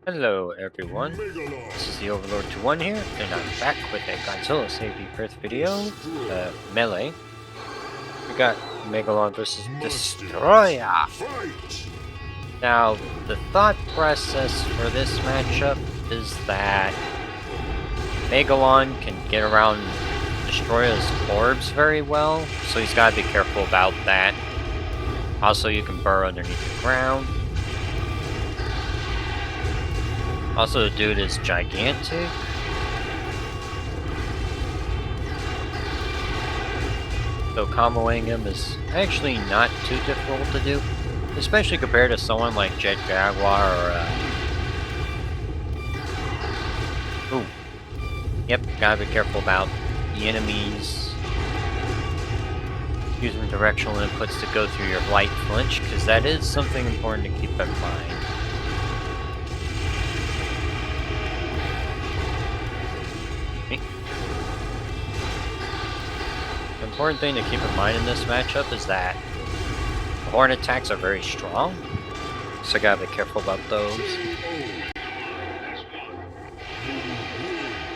Hello everyone, this is the Overlord 21 here, and I'm back with a Godzilla Save the Earth video, Melee. We got Megalon versus Destoroyah. Now, the thought process for this matchup is that Megalon can get around Destoroyah's orbs very well, so he's gotta be careful about that. Also, you can burrow underneath the ground. Also, the dude is gigantic. So comboing him is actually not too difficult to do, especially compared to someone like Jet Jaguar or Ooh. Yep, gotta be careful about the enemies using directional inputs to go through your light flinch, because that is something important to keep in mind. The important thing to keep in mind in this matchup is that the horn attacks are very strong, so gotta be careful about those.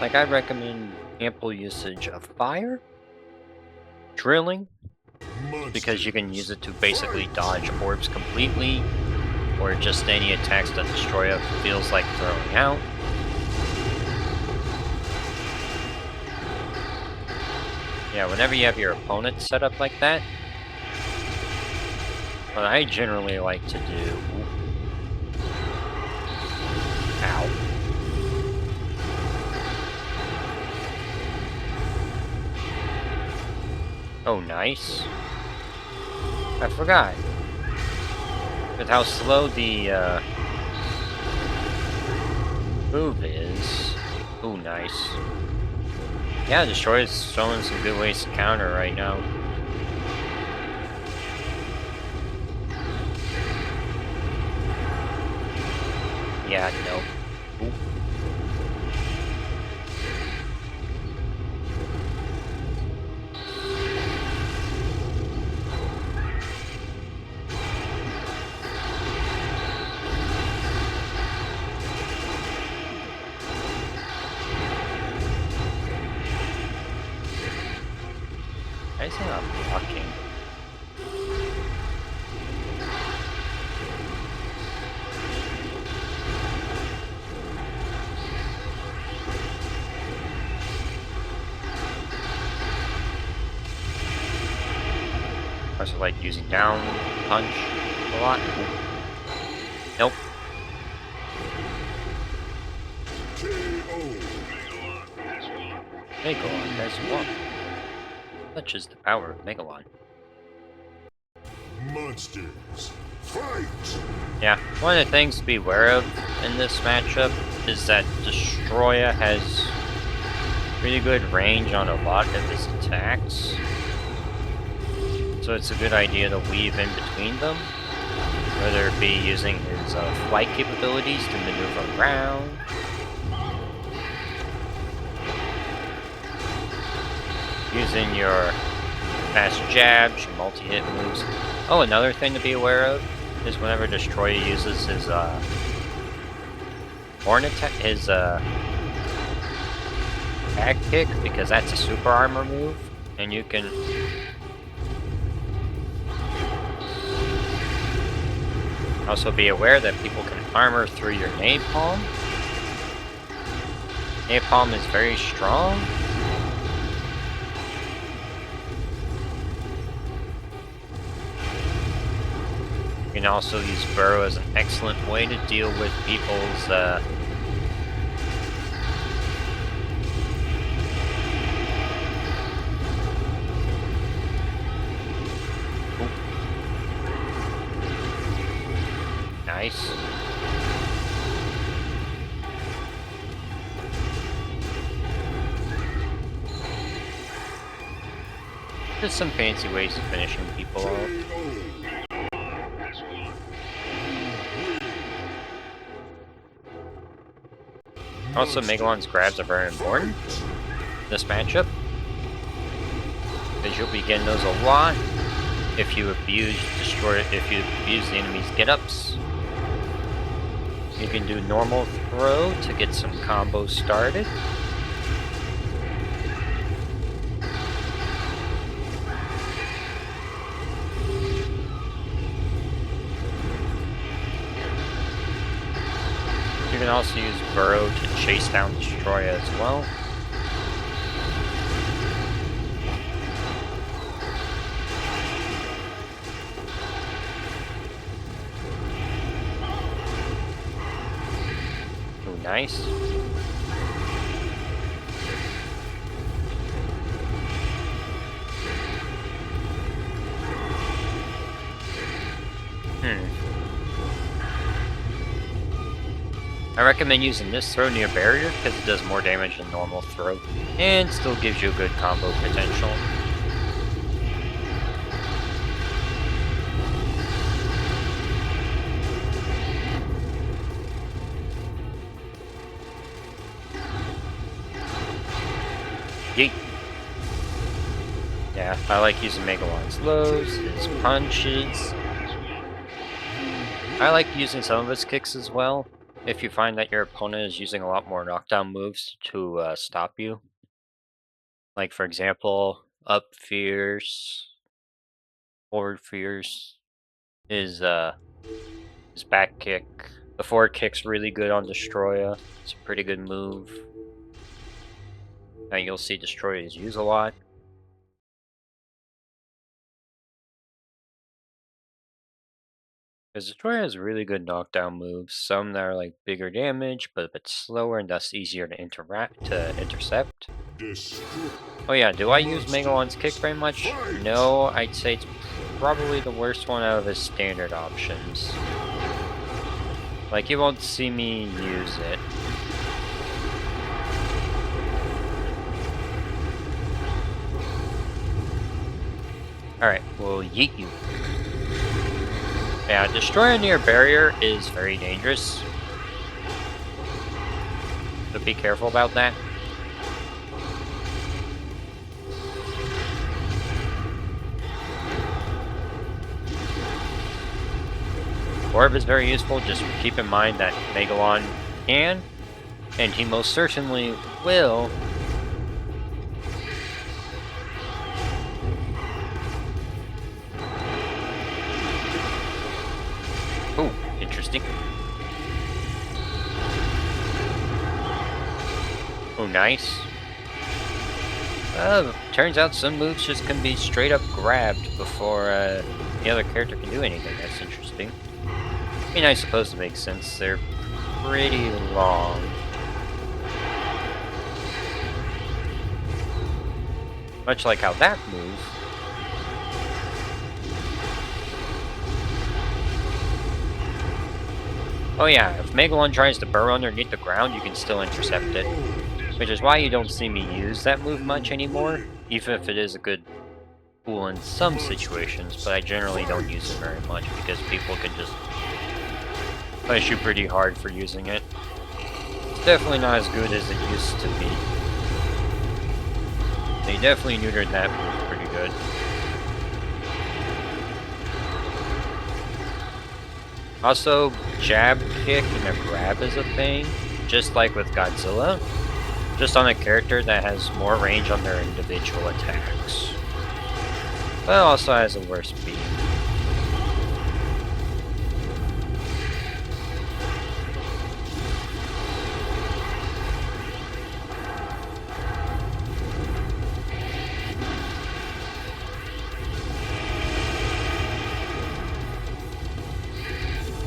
Like, I recommend ample usage of fire, drilling, because you can use it to basically dodge orbs completely, or just any attacks that Destoroyah feels like throwing out. Yeah, whenever you have your opponent set up like that, what I generally like to do... Ow. Oh, nice. I forgot. With how slow the move is. Ooh, nice. Yeah, Destoroyah's showing some good ways to counter right now. Yeah, nope. Ooh. Why is he not blocking? I also like using down punch a lot. Nope. Megalon has won. Such is the power of Megalon. Monsters, fight! Yeah, one of the things to be aware of in this matchup is that Destoroyah has pretty good range on a lot of his attacks. So it's a good idea to weave in between them, whether it be using his flight capabilities to maneuver around, using your fast jabs, your multi-hit moves. Oh, another thing to be aware of is whenever Destoroyah uses his horn attack, his ag kick, because that's a super armor move, and you can also be aware that people can armor through your Napalm. Napalm is very strong. You can also use Burrow as an excellent way to deal with people's Nice. Just some fancy ways of finishing people off. Also, Megalon's grabs are very important in this matchup, because you'll be getting those a lot if you abuse the enemy's get-ups. You can do normal throw to get some combos started. You can also use Burrow to chase down Destoroyah as well. Ooh, nice. I recommend using this throw near barrier because it does more damage than normal throw and still gives you a good combo potential. Yeet. Yeah, I like using Megalon's lows, his punches. I like using some of his kicks as well. If you find that your opponent is using a lot more knockdown moves to stop you. Like, for example, up fierce, forward fierce, his back kick. The forward kick's really good on Destoroyah. It's a pretty good move. Now you'll see Destoroyah's use a lot. Because Destoroyah has really good knockdown moves. Some that are like bigger damage, but a bit slower and thus easier to intercept. Oh yeah, do I use Megalon's kick very much? No, I'd say it's probably the worst one out of his standard options. Like, you won't see me use it. Alright, we'll yeet you. Yeah, Destoroyah near barrier is very dangerous. So be careful about that. Orb is very useful, just keep in mind that Megalon can, and he most certainly will, ooh, interesting. Oh, nice. Turns out some moves just can be straight up grabbed before the other character can do anything. That's interesting. I mean, I suppose it makes sense. They're pretty long. Much like how that move. Oh yeah, if Megalon tries to burrow underneath the ground, you can still intercept it. Which is why you don't see me use that move much anymore, even if it is a good tool in some situations, but I generally don't use it very much because people can just punish you pretty hard for using it. It's definitely not as good as it used to be. They definitely neutered that move pretty good. Also, jab kick and a grab is a thing, just like with Godzilla, just on a character that has more range on their individual attacks, but also has a worse speed.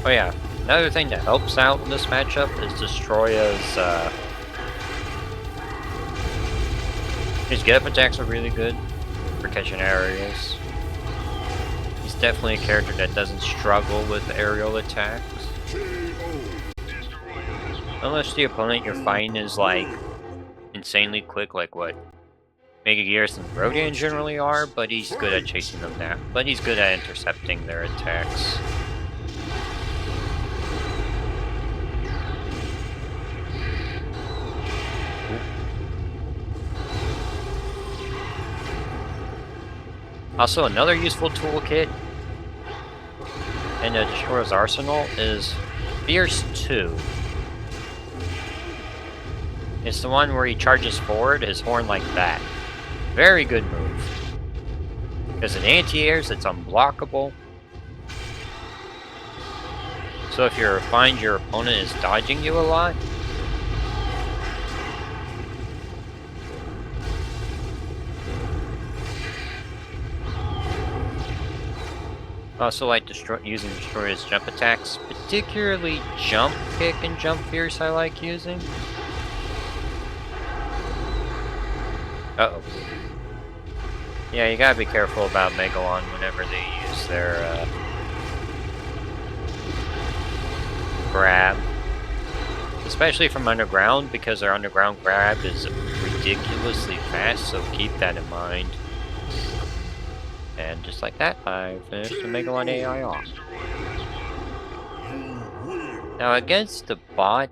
Oh yeah, another thing that helps out in this matchup is Destoroyah's, his get-up attacks are really good for catching aerials. He's definitely a character that doesn't struggle with aerial attacks. Unless the opponent you're fighting is like insanely quick, like what Mega Gears and Rodan generally are, but he's good at chasing them down. But he's good at intercepting their attacks. Also, another useful toolkit in Destoroyah's arsenal is Fierce 2. It's the one where he charges forward, his horn like that. Very good move. Because in anti-airs, it's unblockable. So if you find your opponent is dodging you a lot, I also like using Destroyer's jump attacks, particularly Jump Kick and Jump Fierce I like using. Uh-oh. Yeah, you gotta be careful about Megalon whenever they use their grab. Especially from underground, because their underground grab is ridiculously fast, so keep that in mind. And just like that, I finished the Megalon AI off. Now against the bot,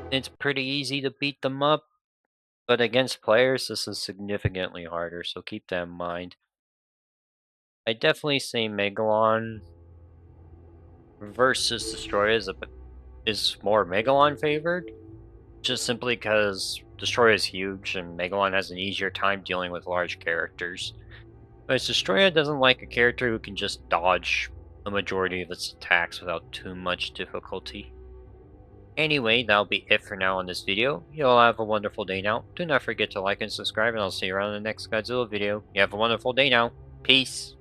it's pretty easy to beat them up, but against players, this is significantly harder, so keep that in mind. I definitely say Megalon versus Destoroyah is more Megalon favored, just simply because Destoroyah is huge and Megalon has an easier time dealing with large characters. But Destoroyah doesn't like a character who can just dodge a majority of its attacks without too much difficulty. Anyway, that'll be it for now on this video. You all have a wonderful day now. Do not forget to like and subscribe, and I'll see you around in the next Godzilla video. You have a wonderful day now. Peace.